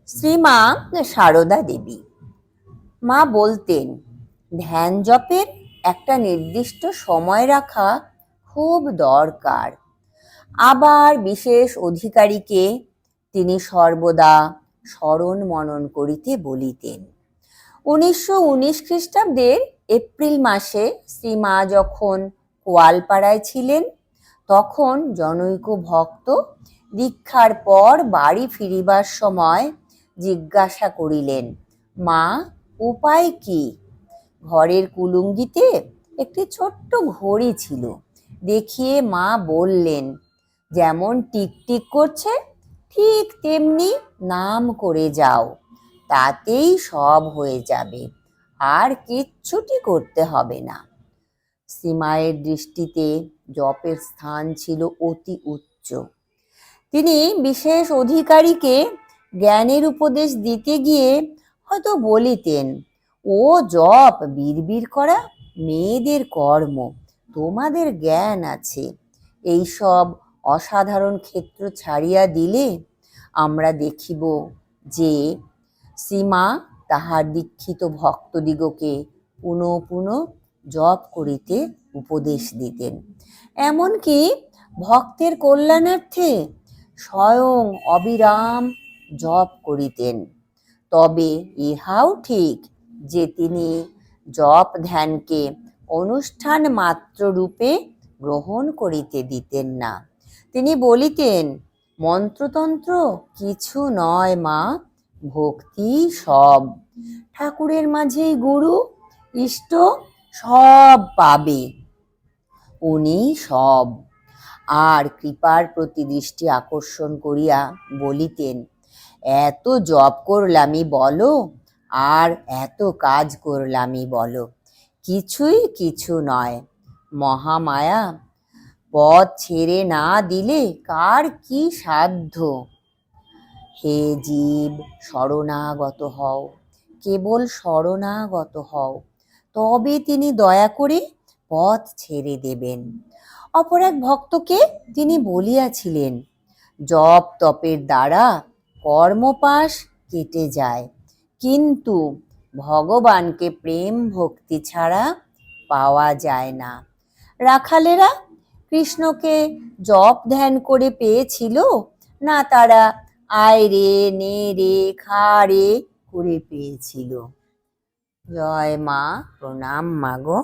শ্রীমা সারদা দেবী মা বলতেন, ধ্যান জপের একটা নির্দিষ্ট সময় রাখা খুব দরকার। আবার বিশেষ অধিকারীকে তিনি সর্বদা স্মরণ মনন করিতে বলিতেন। 1919 খ্রিস্টাব্দের এপ্রিল মাসে শ্রীমা যখন কোয়ালপাড়ায় ছিলেন, তখন জনৈক ভক্ত দীক্ষার পর বাড়ি ফিরিবার সময় জিজ্ঞাসা করিলেন, মা, উপায় কি? ঘরের কুলুঙ্গিতে একটি ছোট্ট ঘড়ি ছিল। দেখিয়ে মা বললেন, যেমন টিকটিক করছে ঠিক তেমনি নাম করে যাও, তাতেই সব হয়ে যাবে, আর কিচ্ছুটি করতে হবে না। শ্রীমায়ের দৃষ্টিতে জপের স্থান ছিল অতি উচ্চ। তিনি বিশেষ অধিকারীকে জ্ঞানের উপদেশ দিতে গিয়ে হয়তো বলিতেন, ও জপ বিড়বিড় করা মেয়েদের কর্ম, তোমাদের জ্ঞান আছে, এইসব অসাধারণ ক্ষেত্র ছাড়িয়া দিলে আমরা দেখিব যে শ্রীমা তাহার দীক্ষিত ভক্তদিগকে পুনঃ পুনঃ জপ করিতে উপদেশ দিতেন, এমনকি ভক্তের কল্যাণার্থে স্বয়ং অবিরাম জপ করিতেন। তবে ইহাও ঠিক যে তিনি জপ ধ্যানকে অনুষ্ঠান মাত্র রূপে গ্রহণ করিতে দিতেন না। তিনি বলিতেন, মন্ত্রতন্ত্র কিছু নয় মা, ভক্তি সব। ঠাকুরের মাঝেই গুরু ইষ্ট সব পাবে, উনি সব। আর কৃপার প্রতি দৃষ্টি আকর্ষণ করিয়া বলিতেন, এত জপ করলামই বলো আর এত কাজ করলামই বলো, কিছুই কিছু নয়। মহামায়া পথ ছেড়ে না দিলে কার কি সাধ্য? হে জীব, শরণাগত হও, কেবল শরণাগত হও, তবে তিনি দয়া করে পথ ছেড়ে দেবেন। অপর এক ভক্তকে তিনি বলিয়াছিলেন, জপ তপের দ্বারা কর্মপাশ কেটে যায়, কিন্তু ভগবানকে প্রেম ভক্তি ছাড়া পাওয়া যায় না। রাখালেরা কৃষ্ণকে জপ ধ্যান করে পেয়েছিল, না তারা আয় রে নে রে খা রে করে পেয়েছিল? জয় মা, প্রণাম মাগো।